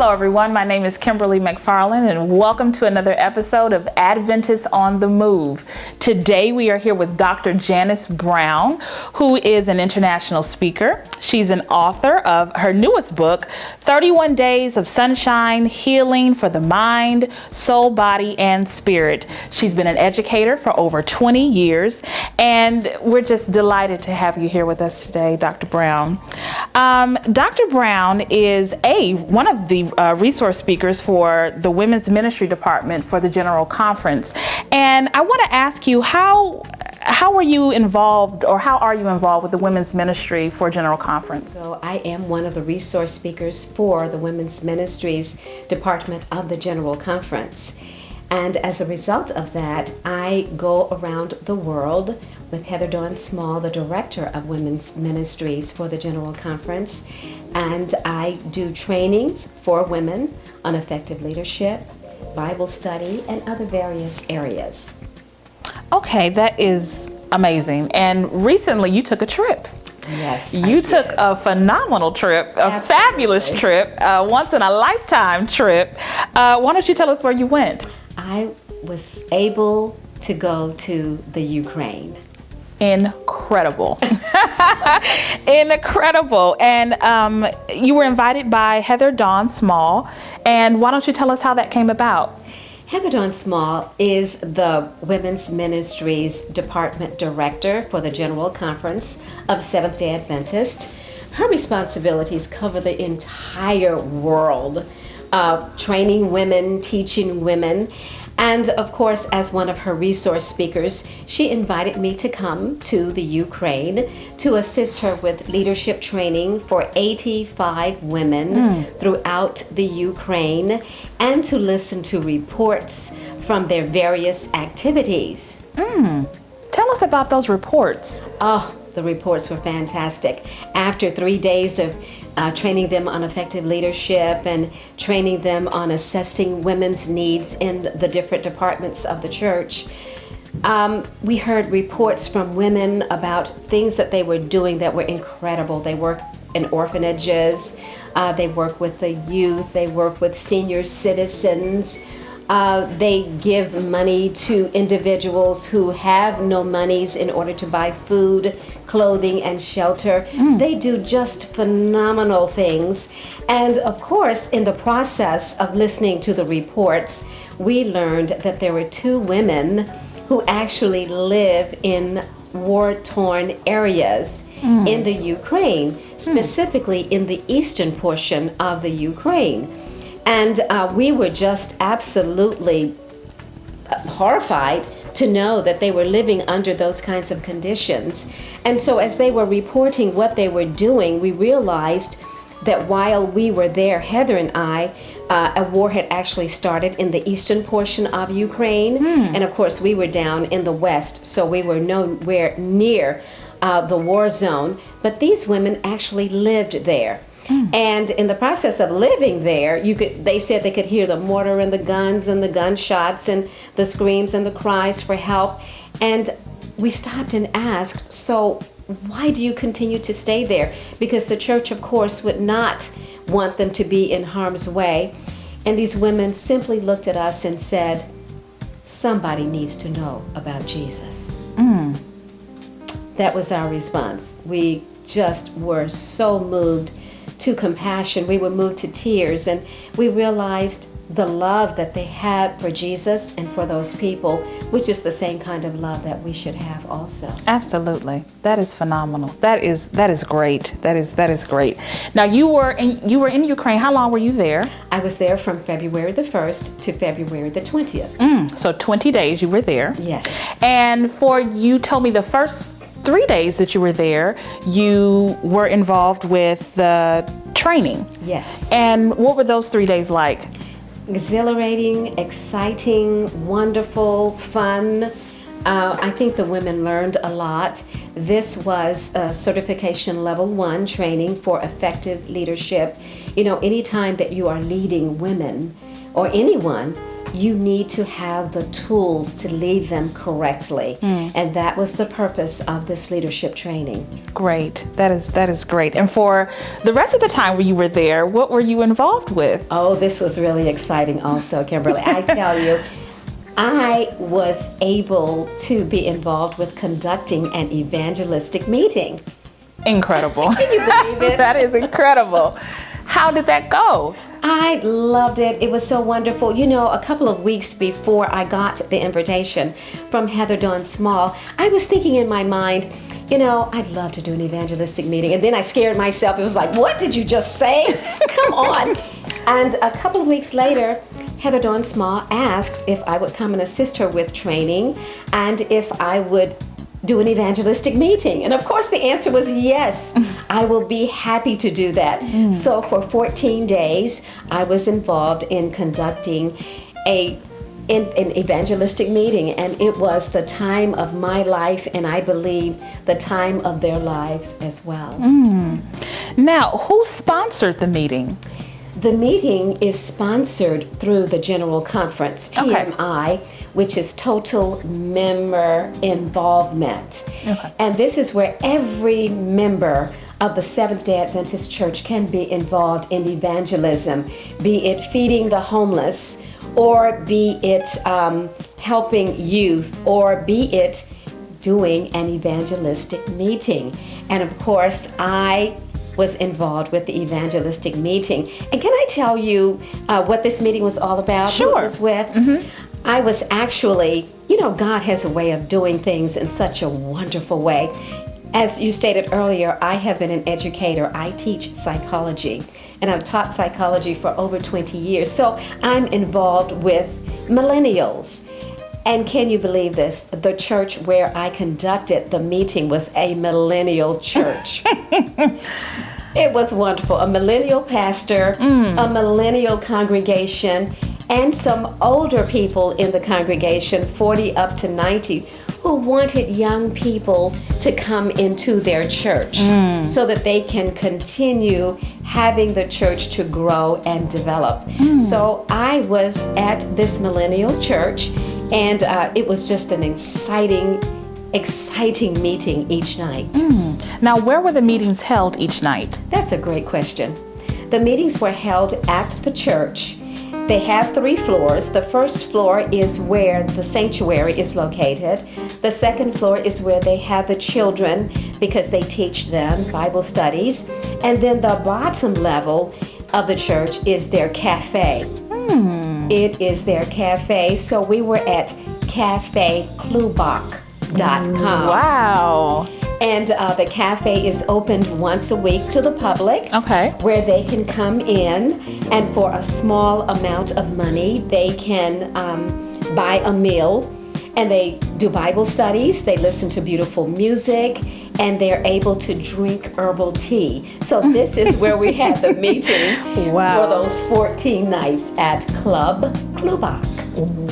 Hello everyone, my name is Kimberly McFarland and welcome to another episode of Adventists on the Move. Today we are here with Dr. Janice Brown, who is an international speaker. She's an author of her newest book, 31 Days of Sunshine, Healing for the Mind, Soul, Body, and Spirit. She's been an educator for over 20 years and we're just delighted to have you here with us today, Dr. Brown. Dr. Brown is one of the resource speakers for the Women's Ministry Department for the General Conference. And I want to ask you, how are you involved with the Women's Ministry for General Conference? So I am one of the resource speakers for the Women's Ministries Department of the General Conference. And as a result of that, I go around the world with Heather Dawn Small, the Director of Women's Ministries for the General Conference. And I do trainings for women on effective leadership, Bible study, and other various areas. Okay, that is amazing. And recently you took a trip. Yes, you took a phenomenal trip, a fabulous trip, once in a lifetime trip. Why don't you tell us where you went? I was able to go to the Ukraine. Incredible. Incredible. And you were invited by Heather Dawn Small. And why don't you tell us how that came about? Heather Dawn Small is the Women's Ministries Department Director for the General Conference of Seventh-day Adventists. Her responsibilities cover the entire world, training women, teaching women. And of course, as one of her resource speakers, she invited me to come to the Ukraine to assist her with leadership training for 85 women throughout the Ukraine and to listen to reports from their various activities. Tell us about those reports. Oh, the reports were fantastic. After 3 days of training them on effective leadership and training them on assessing women's needs in the different departments of the church, we heard reports from women about things that they were doing that were incredible. They work in orphanages, they work with the youth, they work with senior citizens. They give money to individuals who have no monies in order to buy food, clothing, and shelter. They do just phenomenal things. And of course, in the process of listening to the reports, we learned that there were 2 women who actually live in war-torn areas in the Ukraine, specifically in the eastern portion of the Ukraine. And we were just absolutely horrified to know that they were living under those kinds of conditions. And so as they were reporting what they were doing, we realized that while we were there, Heather and I, a war had actually started in the eastern portion of Ukraine. And of course, we were down in the west, so we were nowhere near the war zone. But these women actually lived there. And in the process of living there, they said they could hear the mortar and the guns and the gunshots and the screams and the cries for help. And we stopped and asked, so why do you continue to stay there? Because the church, of course, would not want them to be in harm's way. And these women simply looked at us and said, somebody needs to know about Jesus. That was our response. We just were so moved to compassion. We were moved to tears, and we realized the love that they had for Jesus and for those people, which is the same kind of love that we should have also. Absolutely. That is phenomenal. That is great. That is great. Now you were in Ukraine. How long were you there? I was there from February the 1st to February the 20th. So 20 days you were there. Yes. And you told me the first 3 days that you were there, you were involved with the training. Yes. And what were those 3 days like? Exhilarating, exciting, wonderful, fun. I think the women learned a lot. This was a certification level 1 training for effective leadership. You know, anytime that you are leading women or anyone, you need to have the tools to lead them correctly. And that was the purpose of this leadership training. Great. That is great. And for the rest of the time when you were there, what were you involved with? Oh, this was really exciting also, Kimberly. I tell you, I was able to be involved with conducting an evangelistic meeting. Incredible. Can you believe it? That is incredible. How did that go? I loved it. It was so wonderful. You know, a couple of weeks before I got the invitation from Heather Dawn Small, I was thinking in my mind, you know, I'd love to do an evangelistic meeting. And then I scared myself. It was like, what did you just say? Come on. And a couple of weeks later, Heather Dawn Small asked if I would come and assist her with training and if I would do an evangelistic meeting. And of course the answer was yes. I will be happy to do that. So for 14 days, I was involved in conducting an evangelistic meeting, and it was the time of my life, and I believe the time of their lives as well. Now, who sponsored the meeting? The meeting is sponsored through the General Conference, TMI, which is Total Member Involvement. And this is where every member of the Seventh-day Adventist Church can be involved in evangelism, be it feeding the homeless, or be it helping youth, or be it doing an evangelistic meeting. And of course, I was involved with the evangelistic meeting. And can I tell you what this meeting was all about? Sure. Who it was with? I was actually, you know, God has a way of doing things in such a wonderful way. As you stated earlier, I have been an educator. I teach psychology, and I've taught psychology for over 20 years. So I'm involved with millennials. And can you believe this? The church where I conducted the meeting was a millennial church. It was wonderful. A millennial pastor, a millennial congregation, and some older people in the congregation, 40 up to 90, who wanted young people to come into their church so that they can continue having the church to grow and develop. So I was at this millennial church, and it was just an exciting meeting each night. Now, where were the meetings held each night? That's a great question. The meetings were held at the church. They have 3 floors. The first floor is where the sanctuary is located. The second floor is where they have the children, because they teach them Bible studies. And then the bottom level of the church is their cafe. It is their cafe. So we were at cafeklubach.com. Wow. And the cafe is opened once a week to the public, where they can come in, and for a small amount of money, they can buy a meal, and they do Bible studies, they listen to beautiful music, and they're able to drink herbal tea. So this is where we had the meeting for those 14 nights at Klubach.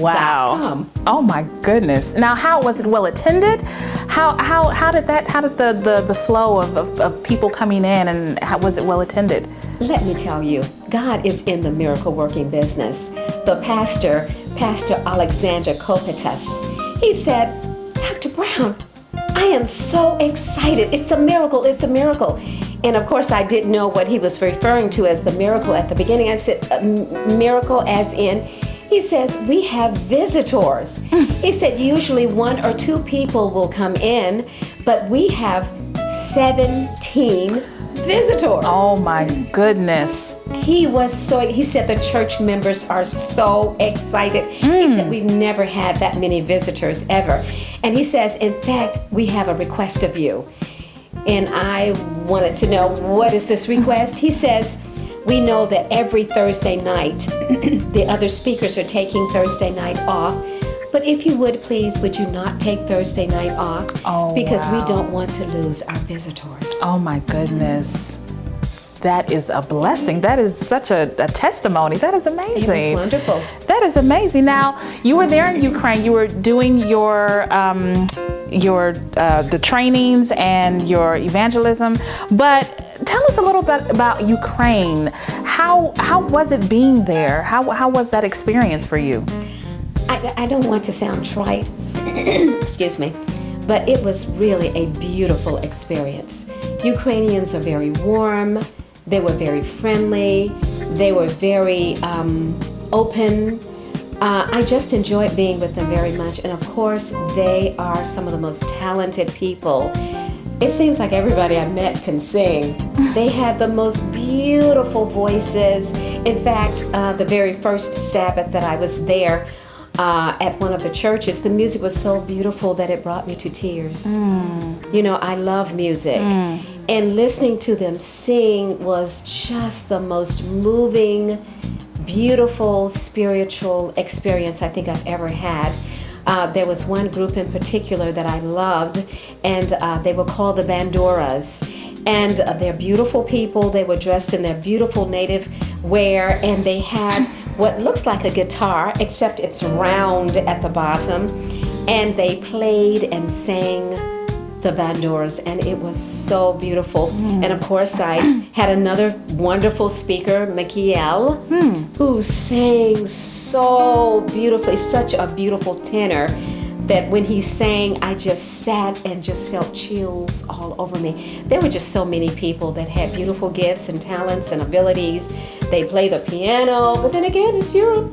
Wow. Oh my goodness. Now, how was it well attended? How did the flow of people coming in, and how was it well attended? Let me tell you, God is in the miracle working business. The Pastor Alexander Kopetas, he said, Dr. Brown, I am so excited. It's a miracle. It's a miracle. And of course, I didn't know what he was referring to as the miracle at the beginning. I said, miracle as in, he says, we have visitors. He said, usually 1 or 2 people will come in, but we have 17 visitors. Oh my goodness. He said the church members are so excited. He said, we've never had that many visitors ever. And he says, in fact, we have a request of you. And I wanted to know, what is this request? He says, we know that every Thursday night, the other speakers are taking Thursday night off. But if you would, please, would you not take Thursday night off? Because we don't want to lose our visitors. Oh my goodness. That is a blessing. That is such a testimony. That is amazing. It was wonderful. That is amazing. Now, you were there in Ukraine. You were doing the trainings and your evangelism. But tell us a little bit about Ukraine. how was it being there? How was that experience for you? I don't want to sound trite, excuse me, but it was really a beautiful experience. Ukrainians are very warm. They were very friendly. They were very open. I just enjoyed being with them very much. And of course, they are some of the most talented people. It seems like everybody I met can sing. They had the most beautiful voices. In fact, the very first Sabbath that I was there at one of the churches, the music was so beautiful that it brought me to tears. You know, I love music. And listening to them sing was just the most moving, beautiful, spiritual experience I think I've ever had. There was one group in particular that I loved, and they were called the Bandoras. And they're beautiful people. They were dressed in their beautiful native wear, and they had what looks like a guitar, except it's round at the bottom. And they played and sang the Bandoras, and it was so beautiful. And of course, I had another wonderful speaker, Michael, who sang so beautifully, such a beautiful tenor, that when he sang, I just sat and just felt chills all over me. There were just so many people that had beautiful gifts and talents and abilities. They play the piano, but then again, it's Europe.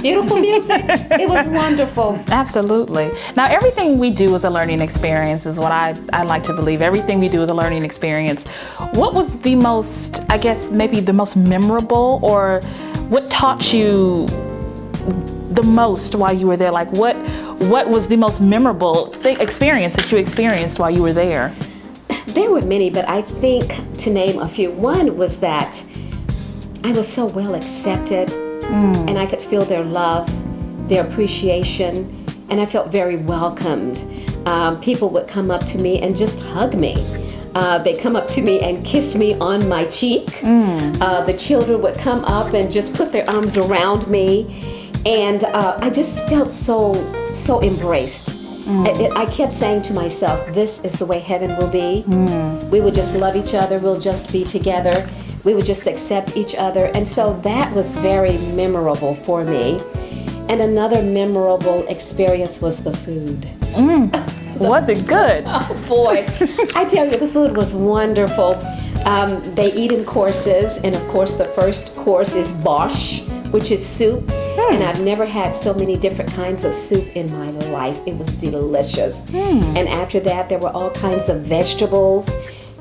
Beautiful music. It was wonderful. Absolutely. Now, everything we do is a learning experience, is what I like to believe. Everything we do is a learning experience. What was the most, I guess, maybe the most memorable, or what taught you the most while you were there? Like, what was the most memorable experience that you experienced while you were there? There were many, but I think to name a few. One was that I was so well accepted, and I could feel their love, their appreciation, and I felt very welcomed. People would come up to me and just hug me. They'd come up to me and kiss me on my cheek. The children would come up and just put their arms around me. And I just felt so embraced. I kept saying to myself, this is the way heaven will be. We will just love each other. We'll just be together. We would just accept each other. And so that was very memorable for me. And another memorable experience was the food. Was it good? Oh boy, I tell you, the food was wonderful. They eat in courses, and of course the first course is borscht, which is soup. And I've never had so many different kinds of soup in my life. It was delicious. And after that, there were all kinds of vegetables.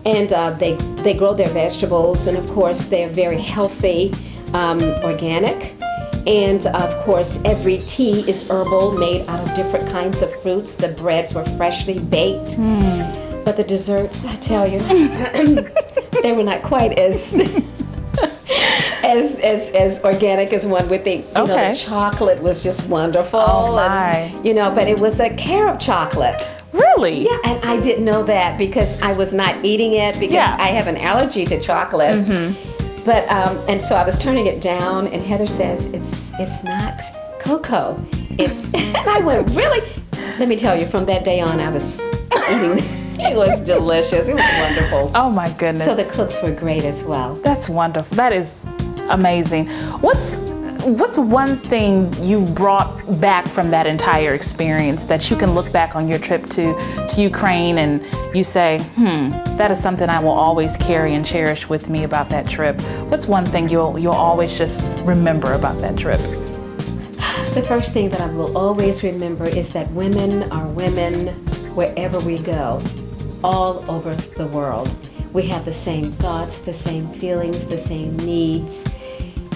And they grow their vegetables, and of course they're very healthy, organic. And of course every tea is herbal, made out of different kinds of fruits. The breads were freshly baked. But the desserts, I tell you, they were not quite as organic as one would think. You know, the chocolate was just wonderful. Oh my. And, but it was a carob chocolate. Really? Yeah, and I didn't know that because I was not eating it because I have an allergy to chocolate. But and so I was turning it down, and Heather says it's not cocoa. It's and I went, really? Let me tell you, from that day on, I was eating. It was delicious. It was wonderful. Oh my goodness. So the cooks were great as well. That's wonderful. That is amazing. What's one thing you brought back from that entire experience that you can look back on your trip to Ukraine and you say, that is something I will always carry and cherish with me about that trip? What's one thing you'll always just remember about that trip? The first thing that I will always remember is that women are women wherever we go, all over the world. We have the same thoughts, the same feelings, the same needs.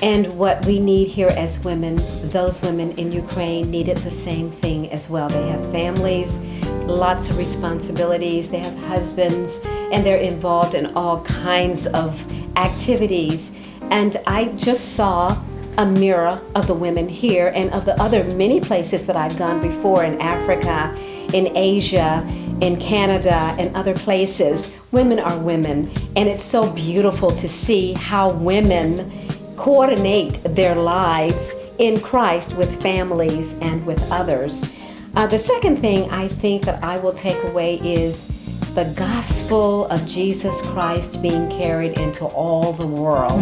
And what we need here as women, those women in Ukraine needed the same thing as well. They have families, lots of responsibilities, they have husbands, and they're involved in all kinds of activities. And I just saw a mirror of the women here and of the other many places that I've gone before in Africa, in Asia, in Canada, and other places. Women are women, and it's so beautiful to see how women coordinate their lives in Christ with families and with others. The second thing I think that I will take away is the gospel of Jesus Christ being carried into all the world.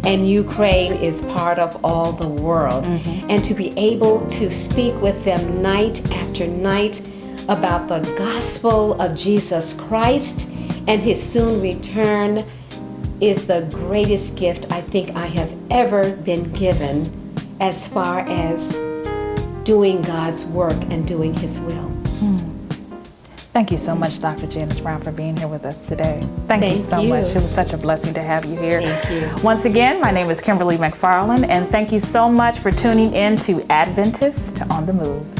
And Ukraine is part of all the world. And to be able to speak with them night after night about the gospel of Jesus Christ and his soon return is the greatest gift I think I have ever been given as far as doing God's work and doing his will. Thank you so much, Dr. Janice Brown, for being here with us today. Thank you so you. much. It was such a blessing to have you here. Thank you. Once again, my name is Kimberly McFarland, and thank you so much for tuning in to Adventist on the Move.